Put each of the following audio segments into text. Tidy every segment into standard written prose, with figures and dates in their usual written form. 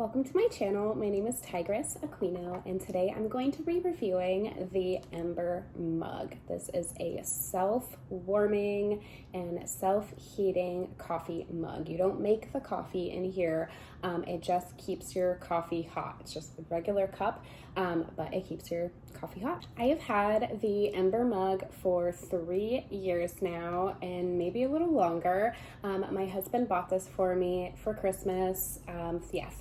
Welcome to my channel. My name is Tigress Aquino, and today I'm going to be reviewing the Ember mug. This is a self-warming and self-heating coffee mug. You don't make the coffee in here. It just keeps your coffee hot. It's just a regular cup, but it keeps your coffee hot. I have had the Ember mug for 3 years now, and maybe a little longer. My husband bought this for me for Christmas,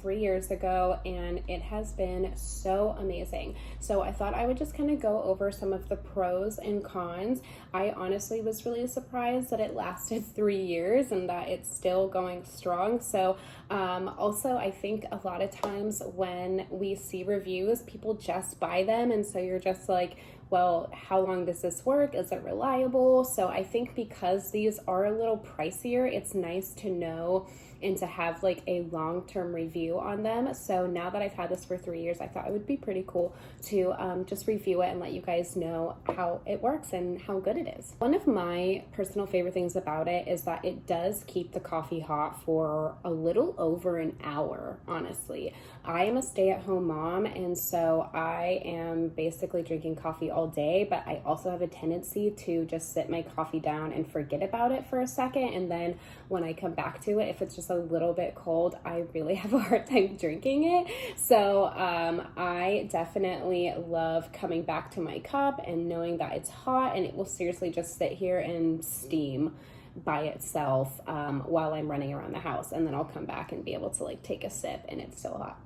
3 years ago, and it has been so amazing. So I thought I would just kind of go over some of the pros and cons. I honestly was really surprised that it lasted 3 years and that it's still going strong. So also, I think a lot of times when we see reviews, people just buy them, and so you're just like, well, how long does this work? Is it reliable? So I think because these are a little pricier, it's nice to know and to have like a long-term review on them. So now that I've had this for 3 years, I thought it would be pretty cool to just review it and let you guys know how it works and how good it is. One of my personal favorite things about it is that it does keep the coffee hot for a little over an hour, honestly. I am a stay-at-home mom, and so I am basically drinking coffee all day, but I also have a tendency to just sit my coffee down and forget about it for a second, and then when I come back to it, if it's just a little bit cold, I really have a hard time drinking it. So I definitely love coming back to my cup and knowing that it's hot, and it will seriously just sit here and steam by itself while I'm running around the house, and then I'll come back and be able to like take a sip and it's still hot.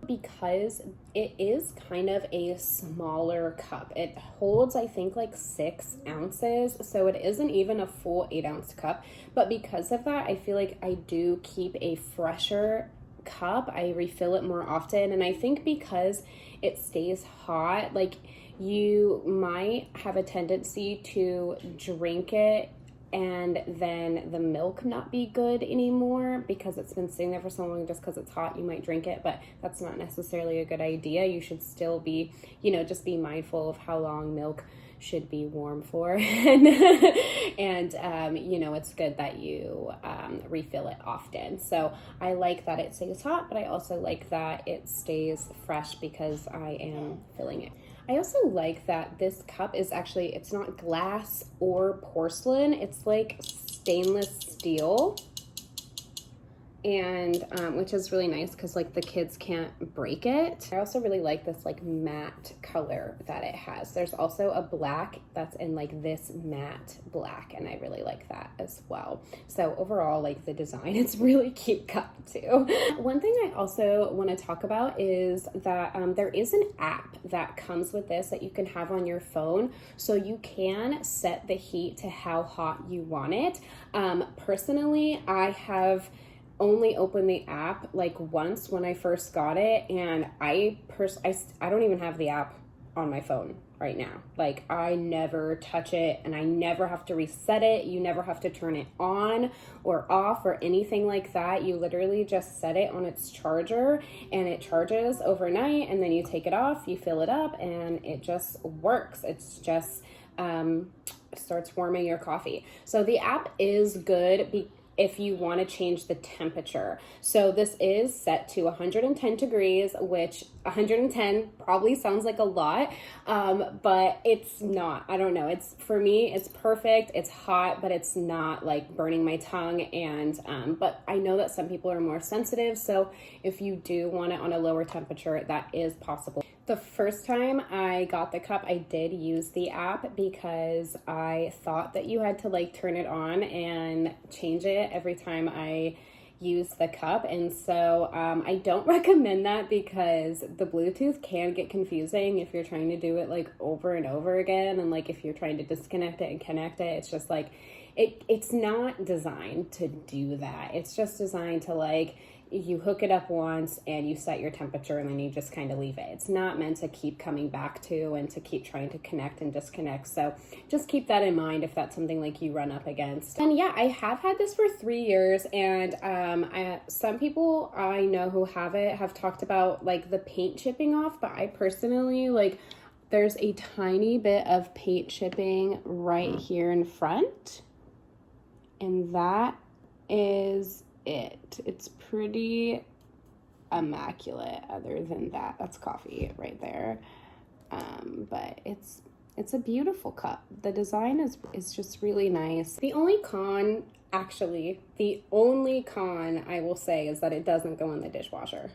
Because it is kind of a smaller cup. It holds, I think, like 6 ounces, so it isn't even a full 8-ounce cup. But because of that, I feel like I do keep a fresher cup. I refill it more often, and I think because it stays hot, like you might have a tendency to drink it and then the milk not be good anymore because it's been sitting there for so long. Just because it's hot, you might drink it, but that's not necessarily a good idea. You should still be, just be mindful of how long milk should be warm for. and it's good that you refill it often. So I like that it stays hot, but I also like that it stays fresh because I am filling it. I also like that this cup is actually, it's not glass or porcelain, it's like stainless steel, and which is really nice because like the kids can't break it. I also really like this like matte color that it has. There's also a black that's in like this matte black, and I really like that as well. So overall, like the design, it's really cute cup too. One thing I also want to talk about is that there is an app that comes with this that you can have on your phone, so you can set the heat to how hot you want it. Personally, I have only opened the app like once when I first got it, and I don't even have the app on my phone right now. Like I never touch it, and I never have to reset it. You never have to turn it on or off or anything like that. You literally just set it on its charger and it charges overnight, and then you take it off, you fill it up, and it just works. It's just starts warming your coffee. So the app is good if you want to change the temperature. So this is set to 110 degrees, which 110 probably sounds like a lot, but it's not. I don't know. It's, for me, it's perfect. It's hot, but it's not like burning my tongue. And, but I know that some people are more sensitive. So if you do want it on a lower temperature, that is possible. The first time I got the cup, I did use the app because I thought that you had to like turn it on and change it every time I use the cup. And so I don't recommend that because the Bluetooth can get confusing if you're trying to do it like over and over again. And like if you're trying to disconnect it and connect it, it's just like, it's not designed to do that. It's just designed to like, you hook it up once and you set your temperature and then you just kind of leave it. It's not meant to keep coming back to and to keep trying to connect and disconnect. So just keep that in mind if that's something like you run up against. And yeah, I have had this for 3 years, and some people I know who have it have talked about like the paint chipping off, but I personally like there's a tiny bit of paint chipping right here in front, and that is it. It's pretty immaculate. Other than that, that's coffee right there. But it's a beautiful cup. The design is just really nice. The only con, actually, the only con I will say is that it doesn't go in the dishwasher.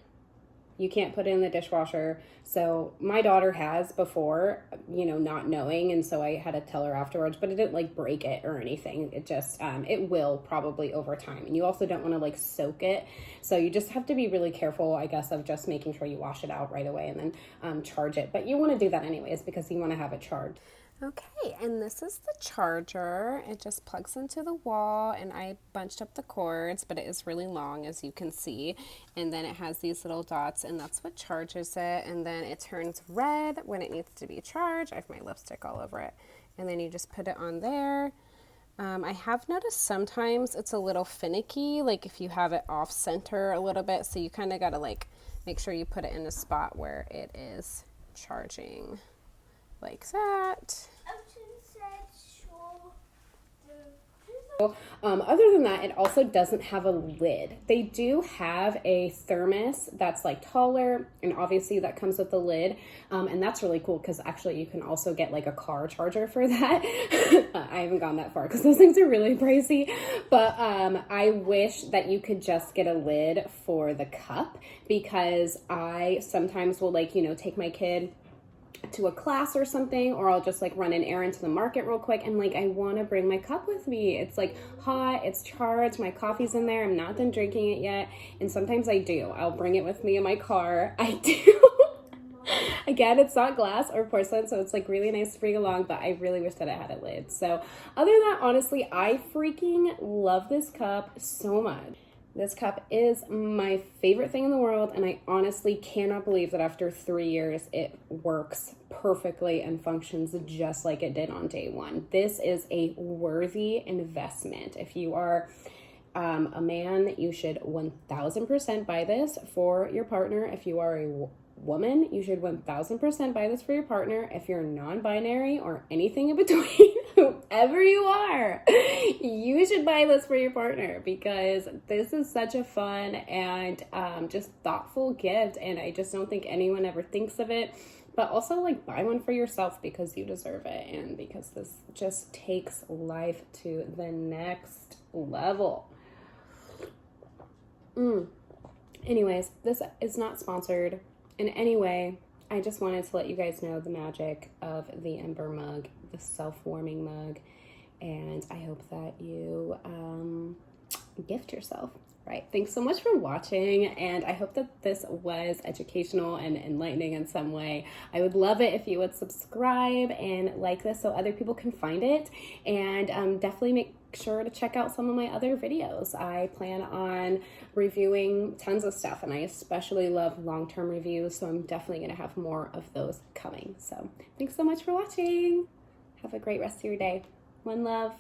You can't put it in the dishwasher. So my daughter has before, you know, not knowing, and so I had to tell her afterwards, but it didn't like break it or anything. It just, it will probably over time. And you also don't want to like soak it. So you just have to be really careful, I guess, of just making sure you wash it out right away and then charge it. But you want to do that anyways because you want to have it charged. Okay, and this is the charger. It just plugs into the wall, and I bunched up the cords, but it is really long, as you can see. And then it has these little dots, and that's what charges it. And then it turns red when it needs to be charged. I have my lipstick all over it. And then you just put it on there. I have noticed sometimes it's a little finicky, like if you have it off center a little bit, so you kind of got to like make sure you put it in a spot where it is charging. Like that. Other than that, it also doesn't have a lid. They do have a thermos that's like taller, and obviously that comes with a lid, and that's really cool because actually you can also get like a car charger for that. I haven't gone that far because those things are really pricey, but I wish that you could just get a lid for the cup, because I sometimes will, like, you know, take my kid to a class or something, or I'll just like run an errand to the market real quick, and like I want to bring my cup with me. It's like hot, it's charged, my coffee's in there, I'm not done drinking it yet, and sometimes I do. I'll bring it with me in my car. I do. Again, it's not glass or porcelain, so it's like really nice to bring along, but I really wish that it had a lid. So other than that, honestly, I freaking love this cup so much. This cup is my favorite thing in the world, and I honestly cannot believe that after 3 years, it works perfectly and functions just like it did on day one. This is a worthy investment. If you are a man, you should 1000% buy this for your partner. If you are a woman, you should 1000% buy this for your partner. If you're non-binary or anything in between, whoever you are, you should buy this for your partner, because this is such a fun and just thoughtful gift, and I just don't think anyone ever thinks of it. But also, like, buy one for yourself because you deserve it, and because this just takes life to the next level. Anyways, this is not sponsored in any way. I just wanted to let you guys know the magic of the Ember mug, the self-warming mug, and I hope that you gift yourself. Right. Thanks so much for watching, and I hope that this was educational and enlightening in some way. I would love it if you would subscribe and like this so other people can find it, and definitely make sure to check out some of my other videos. I plan on reviewing tons of stuff, and I especially love long-term reviews, so I'm definitely going to have more of those coming. So thanks so much for watching. Have a great rest of your day. One love.